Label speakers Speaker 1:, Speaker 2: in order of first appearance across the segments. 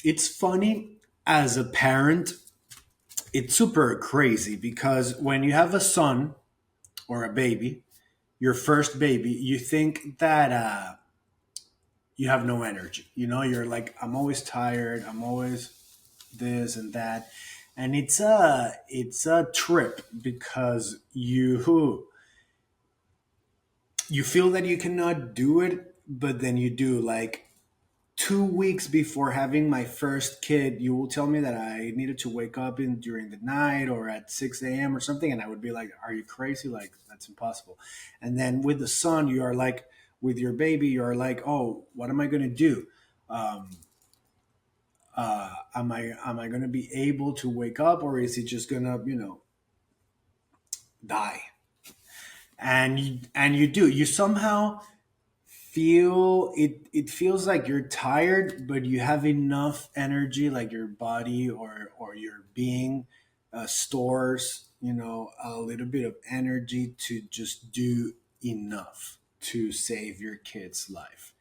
Speaker 1: It's funny as a parent. It's super crazy because when you have a son or a baby, your first baby, you think that you have no energy. You're like, I'm always tired. I'm always this and that, and it's a trip because you feel that you cannot do it, but then you do. Like 2 weeks before having my first kid, you will tell me that I needed to wake up in during the night or at 6 a.m. or something, and I would be like, "Are you crazy? Like that's impossible." And then with the son, you are like, with your baby, you are like, "Oh, what am I going to do? Um, am I going to be able to wake up, or is it just going to die?" And you do. You somehow feel it. It feels like you're tired, but you have enough energy, like your body or your being stores a little bit of energy to just do enough to save your kid's life.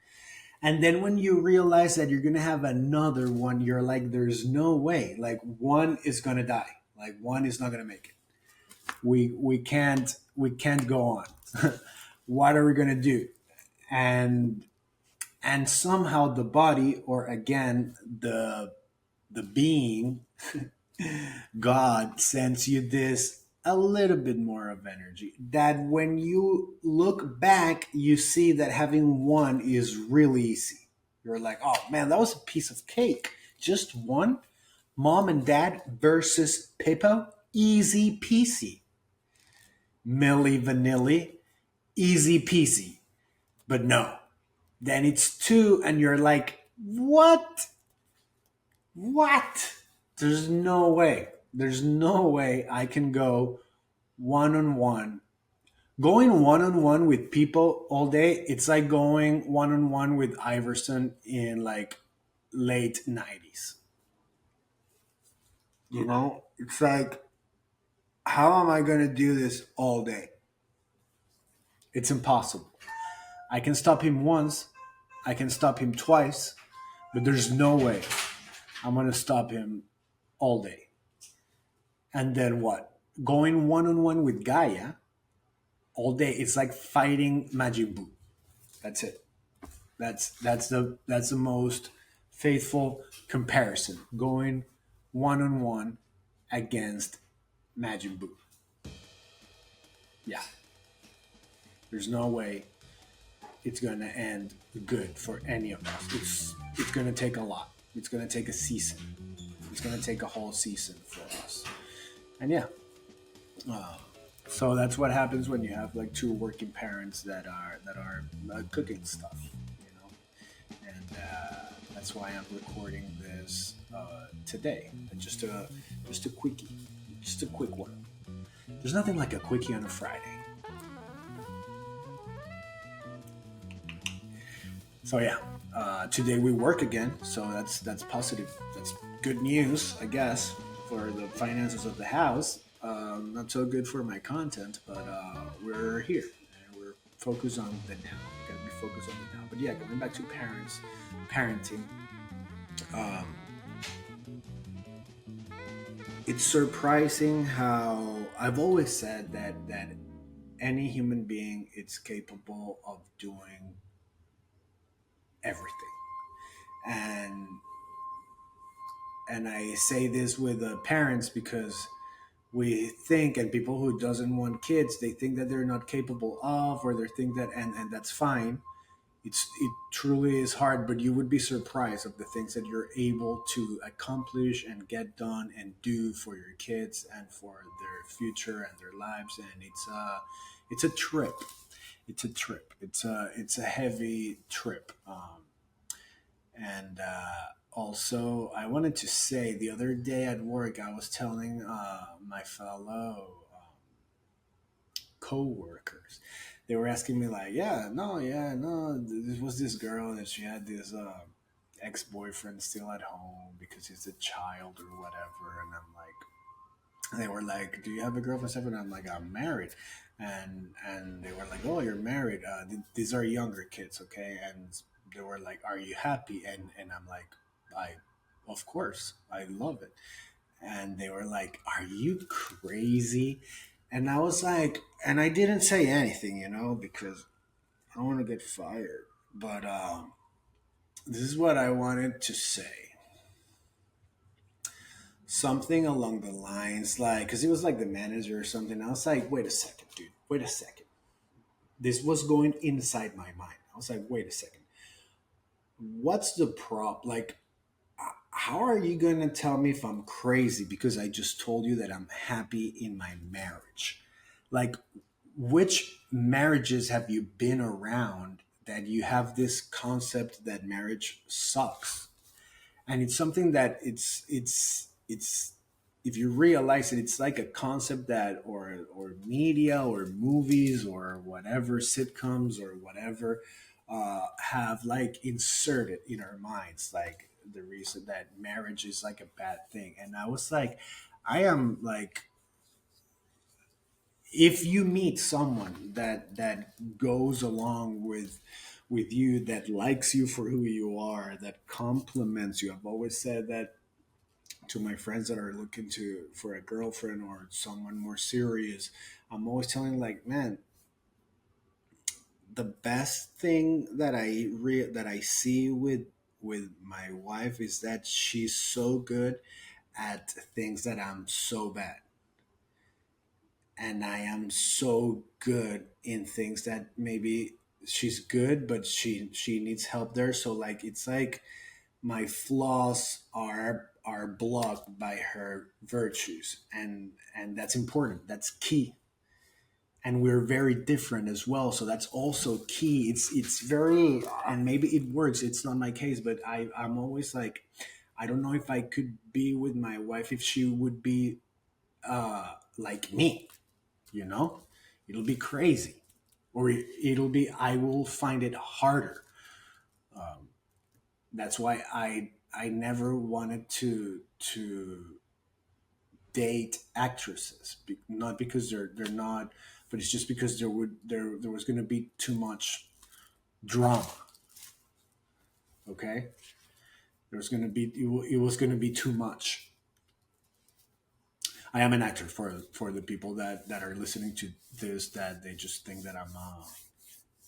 Speaker 1: And then when you realize that you're going to have another one, you're like, there's no way. Like one is going to die. Like one is not going to make it. We can't go on. What are we going to do? And and somehow the body, or again the being, God sends you this a little bit more of energy that when you look back, you see that having one is really easy. You're like, oh man, that was a piece of cake. Just one. Mom and dad versus Pippo, easy peasy. Milli vanilli, easy peasy. But no, then it's two, and you're like, what? What? There's no way. There's no way I can go one on one. Going one on one with people all day, it's like going one on one with Iverson in like late 90s. It's like, how am I going to do this all day? It's impossible. I can stop him once, I can stop him twice, but there's no way I'm going to stop him all day. And then what? Going one on one with Gaia all day, it's like fighting Majin Buu. That's it. That's the most faithful comparison. Going one on one against Majin Buu. Yeah, there's no way it's gonna end good for any of us. It's gonna take a lot. It's gonna take a season. It's gonna take a whole season for us. And yeah, so that's what happens when you have like two working parents that are cooking stuff, and that's why I'm recording this today. Just a quickie, just a quick one. There's nothing like a quickie on a Friday. So yeah, today we work again, so that's positive. That's good news, I guess, for the finances of the house. Not so good for my content, but we're here and we're focused on the now. We gotta be focused on the now. But yeah, going back to parenting. Um, it's surprising how I've always said that any human being is capable of doing everything, and I say this with parents because we think, and people who doesn't want kids, they think that they're not capable of, or they think that, and that's fine. It truly is hard, but you would be surprised of the things that you're able to accomplish and get done and do for your kids and for their future and their lives. And it's a trip. It's a trip. It's a heavy trip. And also, I wanted to say the other day at work, I was telling my fellow co-workers, they were asking me like, yeah, no, this was this girl that she had this ex-boyfriend still at home because he's a child or whatever. And I'm like, they were like, do you have a girlfriend, stuff? And I'm like, I'm married. And they were like, oh, you're married. These are younger kids, okay? And they were like, are you happy? And I'm like, I of course, I love it. And they were like, "Are you crazy?" And I was like, and I didn't say anything, because I don't want to get fired. But this is what I wanted to say. Something along the lines like, because he was like the manager or something. I was like, wait a second, dude. Wait a second. This was going inside my mind. I was like, wait a second. What's the prop? Like, how are you going to tell me if I'm crazy because I just told you that I'm happy in my marriage? Like, which marriages have you been around that you have this concept that marriage sucks? And it's something that it's if you realize it, it's like a concept that or media or movies or whatever sitcoms or whatever have like inserted in our minds, like the reason that marriage is like a bad thing. And I was like, I am like, if you meet someone that goes along with you, that likes you for who you are, that compliments you. I've always said that to my friends that are looking to for a girlfriend or someone more serious. I'm always telling, like, man, the best thing that that I see with my wife is that she's so good at things that I'm so bad, and I am so good in things that maybe she's good, but she needs help there. So like, it's like my flaws are blocked by her virtues, and that's important. That's key. And we're very different as well, so that's also key. It's very, and maybe it works. It's not my case, but I'm always like, I don't know if I could be with my wife if she would be like me. You know, it'll be crazy, or it'll be, I will find it harder. That's why I never wanted to date actresses, not because they're not, but it's just because there was going to be too much drama. Okay, there was going to be, it was going to be too much. I am an actor for the people that are listening to this, that they just think that I'm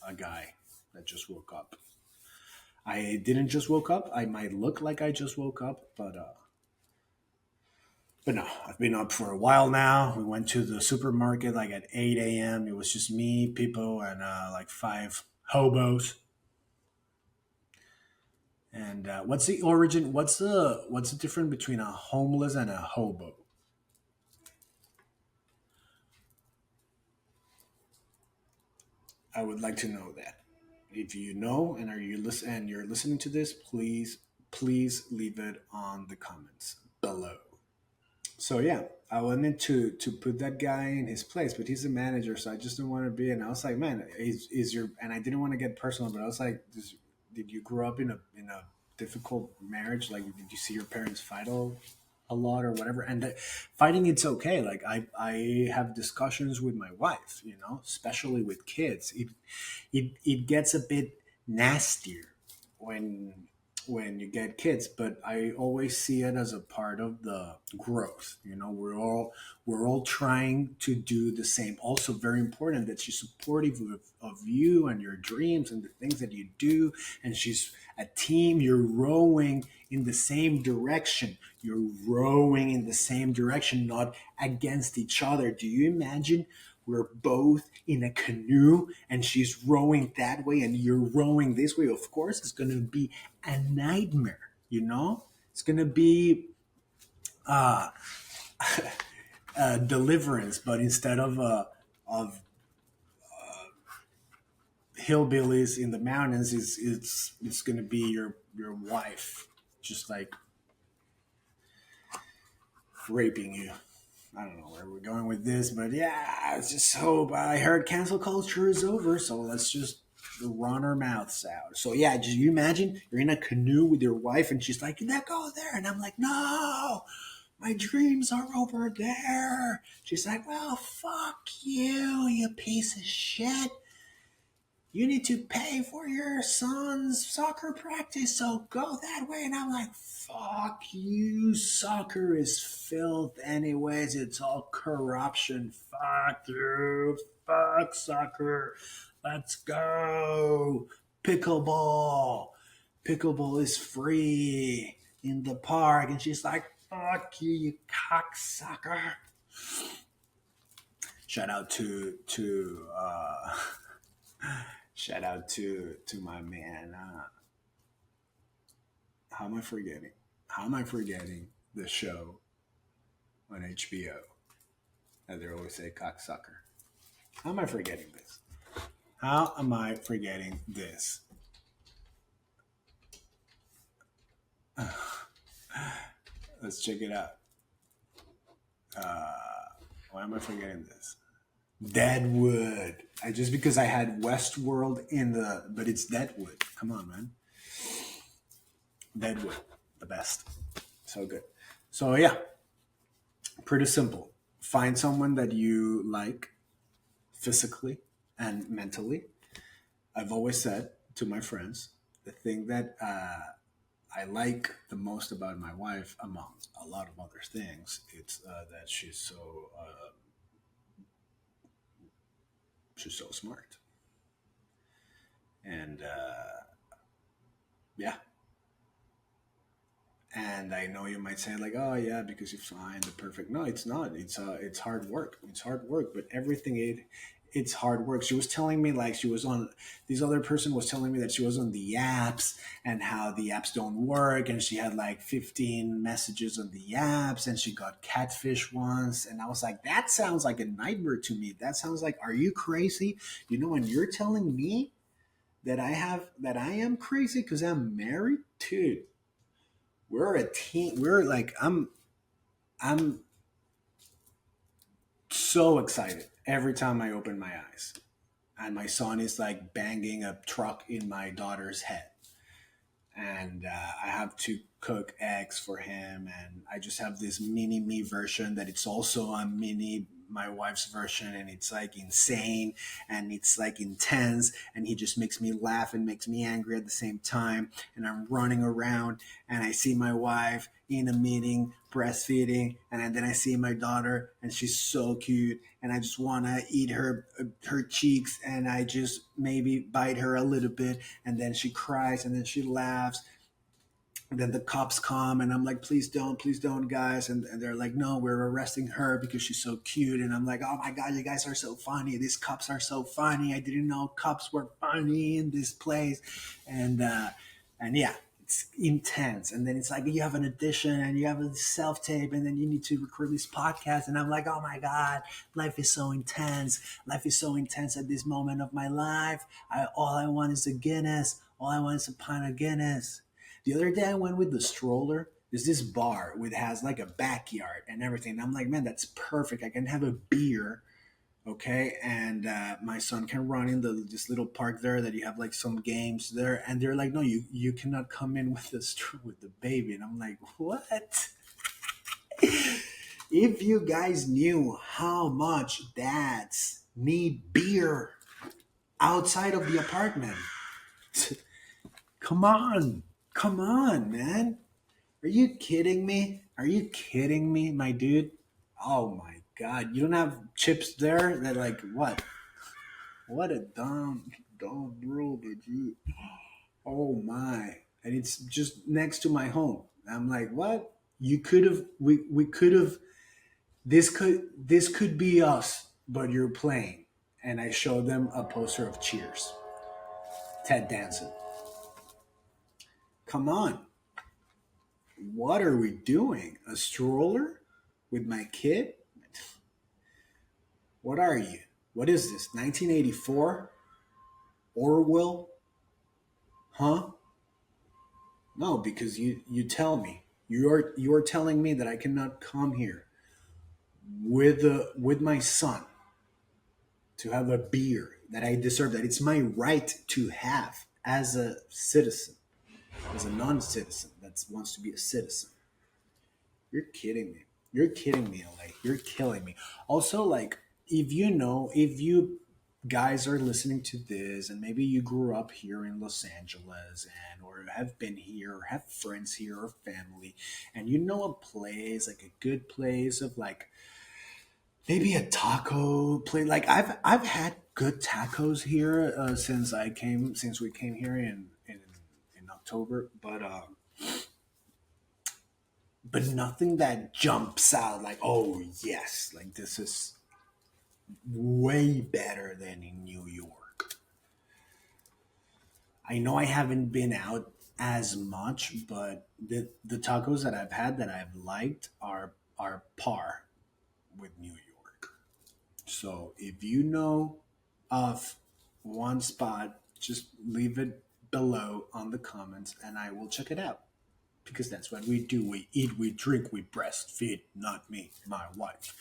Speaker 1: a guy that just woke up. I didn't just woke up. I might look like I just woke up, but no, I've been up for a while now. We went to the supermarket like at 8 a.m. It was just me, people, and like five hobos. And what's the origin? What's the difference between a homeless and a hobo? I would like to know that. If you know and you're listening to this, please leave it on the comments below. So yeah, I wanted to put that guy in his place, but he's a manager, so I just don't want to be. And I was like, man, is your, and I didn't want to get personal, but I was like, did you grow up in a difficult marriage? Like, did you see your parents fight a lot or whatever? And fighting, it's okay. Like I have discussions with my wife, especially with kids. It gets a bit nastier when you get kids, but I always see it as a part of the growth. We're all trying to do the same. Also very important that she's supportive of you and your dreams and the things that you do, and she's a team. You're rowing in the same direction. You're rowing in the same direction, not against each other. Do you imagine we're both in a canoe and she's rowing that way and you're rowing this way? Of course, it's going to be a nightmare. It's going to be uh, deliverance, but instead of hillbillies in the mountains, it's going to be your wife just like raping you. I don't know where we're going with this, but yeah, I just hope. I heard cancel culture is over, so let's just run our mouths out. So yeah, just you imagine you're in a canoe with your wife, and she's like, "Let go there," and I'm like, "No, my dreams are over there." She's like, "Well, fuck you, you piece of shit." you need to pay for your son's soccer practice, so go that way. And I'm like, fuck you. Soccer is filth, anyways. It's all corruption. Fuck you. Fuck soccer. Let's go. Pickleball. Pickleball is free in the park. And she's like, fuck you, you cocksucker. Shout out shout out to my man. How am I forgetting? How am I forgetting the show on HBO that they always say cocksucker? How am I forgetting this? How am I forgetting this? Let's check it out. Why am I forgetting this? Deadwood. I just because I had Westworld in the, but it's Deadwood. Come on, man. Deadwood, the best. So good. So yeah, pretty simple. Find someone that you like physically and mentally. I've always said to my friends, the thing that I like the most about my wife, among a lot of other things, it's that she's so smart, and yeah. And I know you might say like, oh yeah, because you find the perfect. No, it's not. It's hard work. It's hard work, but everything it's hard work. She was telling me like she was on this other person was telling me that she was on the apps and how the apps don't work, and she had like 15 messages on the apps, and she got catfish once, and I was like, that sounds like a nightmare to me. That sounds like, are you crazy? You know, when you're telling me that I am crazy because I'm married, dude. We're a team. We're like I'm so excited every time I open my eyes, and my son is like banging a truck in my daughter's head, and I have to cook eggs for him, and I just have this mini me version that it's also a mini my wife's version, and it's like insane and it's like intense, and he just makes me laugh and makes me angry at the same time, and I'm running around, and I see my wife in a meeting breastfeeding, and then I see my daughter and she's so cute, and I just want to eat her cheeks, and I just maybe bite her a little bit, and then she cries, and then she laughs, and then the cops come, and I'm like, please don't, guys. And they're like, no, we're arresting her because she's so cute. And I'm like, oh my God, you guys are so funny. These cops are so funny. I didn't know cops were funny in this place. And yeah, it's intense. And then it's like, you have an audition and you have a self tape, and then you need to record this podcast. And I'm like, oh my God, life is so intense. Life is so intense at this moment of my life. All I want is a Guinness. All I want is a pint of Guinness. The other day I went with the stroller. There's this bar which has like a backyard and everything. And I'm like, man, that's perfect. I can have a beer, okay? And my son can run in this little park there that you have like some games there. And they're like, no, you cannot come in with with the baby. And I'm like, what? If you guys knew how much dads need beer outside of the apartment, come on. Come on, man. Are you kidding me? Are you kidding me, my dude? Oh my God. You don't have chips there? They're like, what? What a dumb rule, my dude. Oh my. And it's just next to my home. I'm like, what? You could have, we could have, this could be us, but you're playing. And I showed them a poster of Cheers. Ted Danson. Come on. What are we doing? A stroller with my kid? What are you? What is this? 1984? Orwell? Huh? No, because you tell me. You're telling me that I cannot come here with my son to have a beer that I deserve, that it's my right to have as a citizen, as a non-citizen that wants to be a citizen. You're kidding me. You're kidding me, LA. You're killing me. Also, like, if you guys are listening to this and maybe you grew up here in Los Angeles and or have been here or have friends here or family and you know a place like a good place of like maybe a taco place like I've had good tacos here since we came here in October but nothing that jumps out like oh yes like this is way better than in New York. I know I haven't been out as much, but the tacos that I've had that I've liked are par with New York. So if you know of one spot, just leave it below on the comments and I will check it out. Because that's what we do. We eat, we drink, we breastfeed, not me, my wife.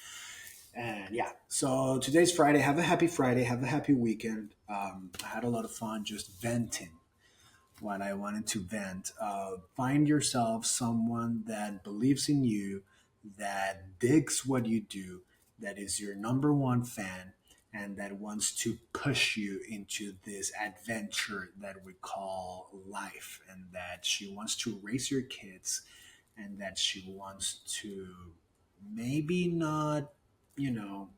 Speaker 1: And yeah, so today's Friday. Have a happy Friday. Have a happy weekend. I had a lot of fun just venting what I wanted to vent. Find yourself someone that believes in you, that digs what you do, that is your number one fan, and that wants to push you into this adventure that we call life, and that she wants to raise your kids, and that she wants to maybe not, you know,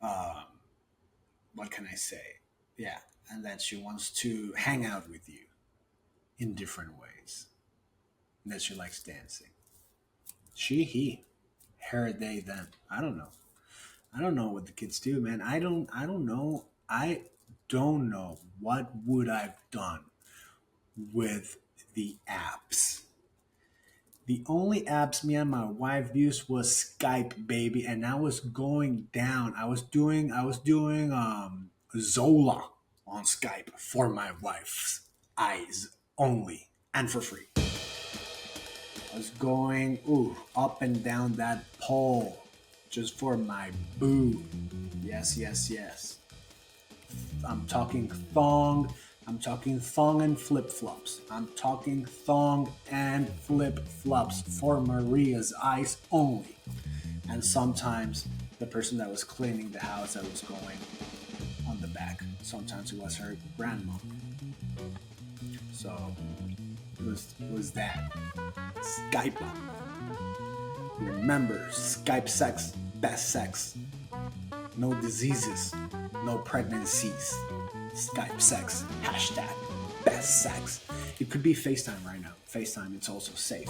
Speaker 1: um, what can I say? Yeah, and that she wants to hang out with you in different ways. And that she likes dancing. She, he, her, they, them. I don't know. I don't know what the kids do, man. I don't know. I don't know what would I've done with the apps. The only apps me and my wife used was Skype, baby, and I was going down. I was doing Zola on Skype for my wife's eyes only and for free. I was going up and down that pole just for my boo. Yes, yes, yes. I'm talking thong. I'm talking thong and flip flops. I'm talking thong and flip flops for Maria's eyes only. And sometimes the person that was cleaning the house that was going on the back. Sometimes it was her grandma. So it was that. Skype. Remember, Skype sex, best sex. No diseases, no pregnancies. Skype sex, hashtag best sex. It could be FaceTime right now. FaceTime, it's also safe.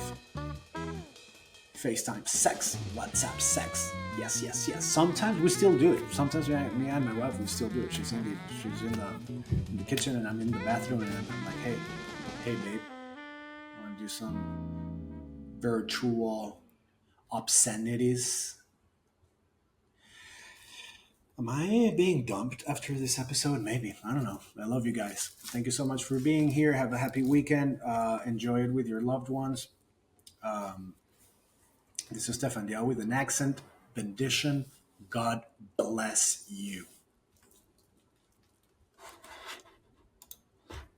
Speaker 1: FaceTime sex, WhatsApp sex. Yes, yes, yes. Sometimes we still do it. Sometimes me and my wife, we still do it. She's in the kitchen and I'm in the bathroom and I'm like, hey babe, I want to do some virtual obscenities. Am I being dumped after this episode? Maybe. I don't know. I love you guys. Thank you so much for being here. Have a happy weekend. Enjoy it with your loved ones. Um, this is Stefandiao with an accent. Bendition. God bless you.